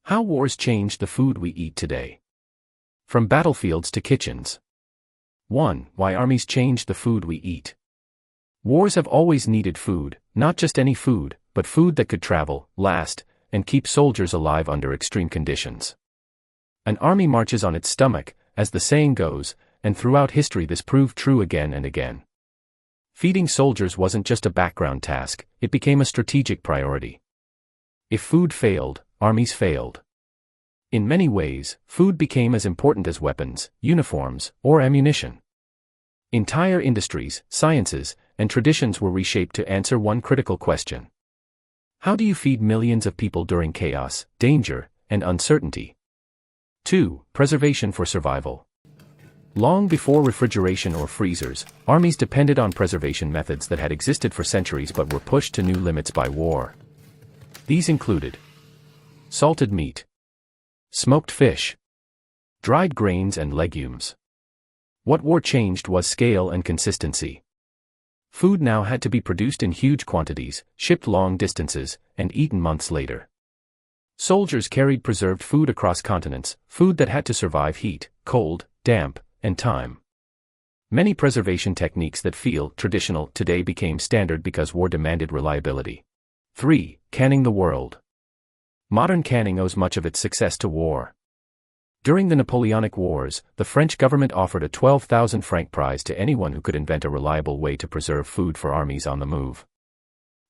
How wars changed the food we eat today. From battlefields to kitchens. 1. Why armies changed the food we eat. Wars have always needed food, not just any food, but food that could travel, last, and keep soldiers alive under extreme conditions. An army marches on its stomach, as the saying goes, and throughout history this proved true again and again. Feeding soldiers wasn't just a background task, it became a strategic priority. If food failed, armies failed. In many ways, food became as important as weapons, uniforms, or ammunition. Entire industries, sciences, and traditions were reshaped to answer one critical question. How do you feed millions of people during chaos, danger, and uncertainty? 2. Preservation for survival. Long before refrigeration or freezers, armies depended on preservation methods that had existed for centuries but were pushed to new limits by war. These included salted meat, smoked fish, dried grains and legumes. What war changed was scale and consistency. Food now had to be produced in huge quantities, shipped long distances, and eaten months later. Soldiers carried preserved food across continents, food that had to survive heat, cold, damp, and time. Many preservation techniques that feel traditional today became standard because war demanded reliability. 3. Canning the world. Modern canning owes much of its success to war. During the Napoleonic Wars, the French government offered a 12,000 franc prize to anyone who could invent a reliable way to preserve food for armies on the move.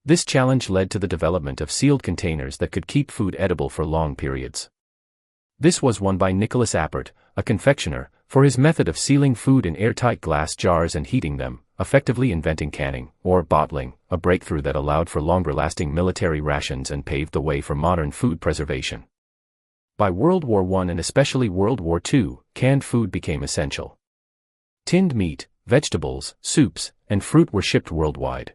This challenge led to the development of sealed containers that could keep food edible for long periods. This was won by Nicolas Appert, a confectioner, for his method of sealing food in airtight glass jars and heating them, effectively inventing canning, or bottling, a breakthrough that allowed for longer-lasting military rations and paved the way for modern food preservation. By World War I and especially World War II, canned food became essential. Tinned meat, vegetables, soups, and fruit were shipped worldwide.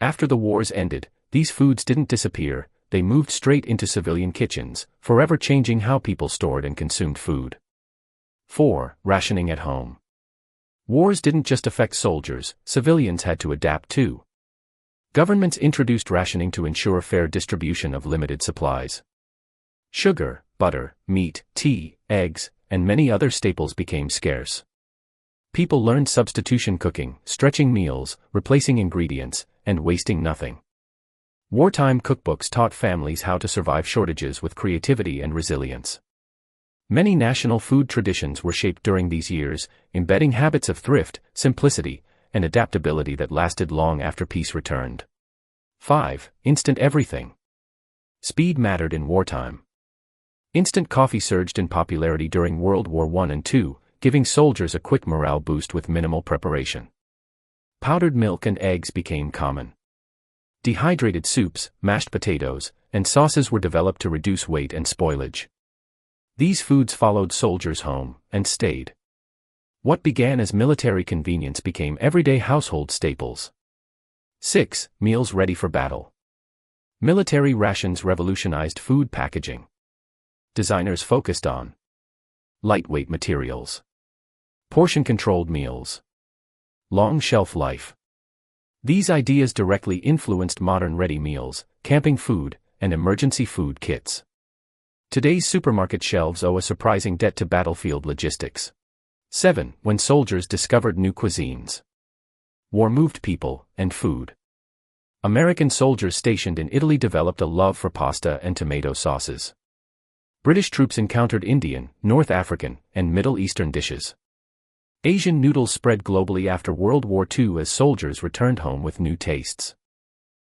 After the wars ended, these foods didn't disappear, they moved straight into civilian kitchens, forever changing how people stored and consumed food. 4. Rationing at home. Wars didn't just affect soldiers, civilians had to adapt too. Governments introduced rationing to ensure fair distribution of limited supplies. Sugar, butter, meat, tea, eggs, and many other staples became scarce. People learned substitution cooking, stretching meals, replacing ingredients, and wasting nothing. Wartime cookbooks taught families how to survive shortages with creativity and resilience. Many national food traditions were shaped during these years, embedding habits of thrift, simplicity, and adaptability that lasted long after peace returned. 5. Instant everything. Speed mattered in wartime. Instant coffee surged in popularity during World War I and II, giving soldiers a quick morale boost with minimal preparation. Powdered milk and eggs became common. Dehydrated soups, mashed potatoes, and sauces were developed to reduce weight and spoilage. These foods followed soldiers home, and stayed. What began as military convenience became everyday household staples. 6. Meals ready for battle. Military rations revolutionized food packaging. Designers focused on lightweight materials, portion-controlled meals, long shelf life. These ideas directly influenced modern ready meals, camping food, and emergency food kits. Today's supermarket shelves owe a surprising debt to battlefield logistics. 7. When soldiers discovered new cuisines. War moved people and food. American soldiers stationed in Italy developed a love for pasta and tomato sauces. British troops encountered Indian, North African, and Middle Eastern dishes. Asian noodles spread globally after World War II as soldiers returned home with new tastes.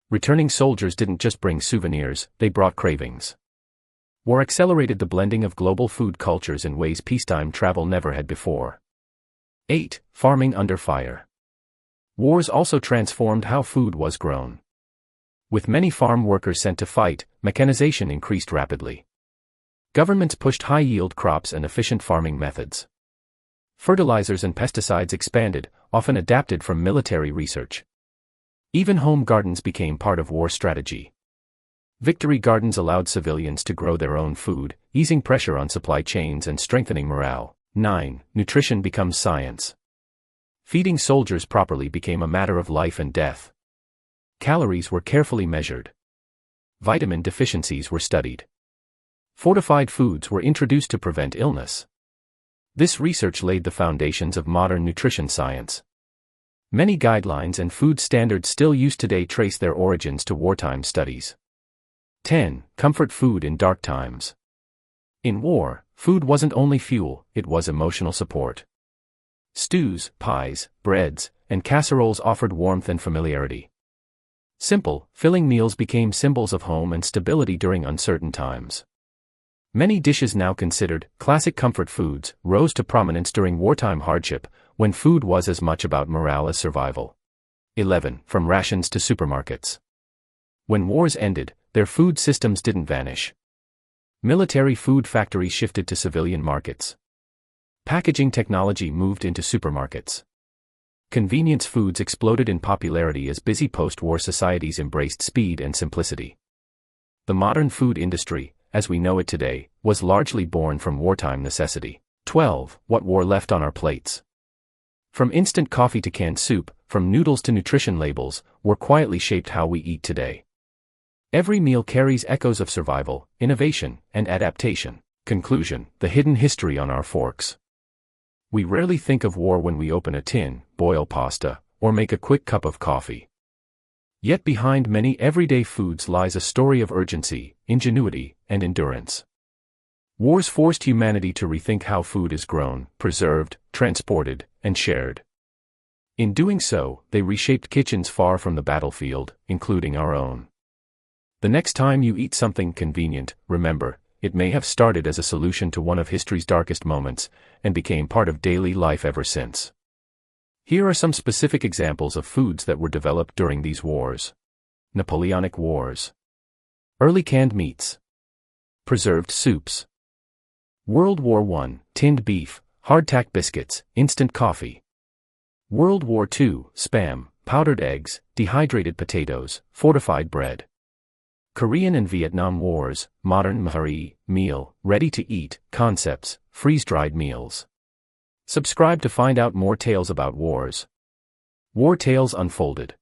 Returning soldiers didn't just bring souvenirs, they brought cravings. War accelerated the blending of global food cultures in ways peacetime travel never had before. 8. Farming under fire. Wars also transformed how food was grown. With many farm workers sent to fight, mechanization increased rapidly. Governments pushed high-yield crops and efficient farming methods. Fertilizers and pesticides expanded, often adapted from military research. Even home gardens became part of war strategy. Victory gardens allowed civilians to grow their own food, easing pressure on supply chains and strengthening morale. 9. Nutrition becomes science. Feeding soldiers properly became a matter of life and death. Calories were carefully measured. Vitamin deficiencies were studied. Fortified foods were introduced to prevent illness. This research laid the foundations of modern nutrition science. Many guidelines and food standards still used today trace their origins to wartime studies. 10. Comfort food in dark times. In war, food wasn't only fuel, it was emotional support. Stews, pies, breads, and casseroles offered warmth and familiarity. Simple, filling meals became symbols of home and stability during uncertain times. Many dishes now considered classic comfort foods rose to prominence during wartime hardship, when food was as much about morale as survival. 11. From rations to supermarkets. When wars ended, their food systems didn't vanish. Military food factories shifted to civilian markets. Packaging technology moved into supermarkets. Convenience foods exploded in popularity as busy post-war societies embraced speed and simplicity. The modern food industry, as we know it today, was largely born from wartime necessity. 12. What war left on our plates. From instant coffee to canned soup, from noodles to nutrition labels, war quietly shaped how we eat today. Every meal carries echoes of survival, innovation, and adaptation. Conclusion: the hidden history on our forks. We rarely think of war when we open a tin, boil pasta, or make a quick cup of coffee. Yet behind many everyday foods lies a story of urgency, ingenuity, and endurance. Wars forced humanity to rethink how food is grown, preserved, transported, and shared. In doing so, they reshaped kitchens far from the battlefield, including our own. The next time you eat something convenient, remember, it may have started as a solution to one of history's darkest moments, and became part of daily life ever since. Here are some specific examples of foods that were developed during these wars. Napoleonic Wars. Early canned meats. Preserved soups. World War I, tinned beef, hardtack biscuits, instant coffee. World War II, Spam, powdered eggs, dehydrated potatoes, fortified bread. Korean and Vietnam Wars, modern mahari, meal, ready-to-eat, concepts, freeze-dried meals. Subscribe to find out more tales about wars. War Tales Unfolded.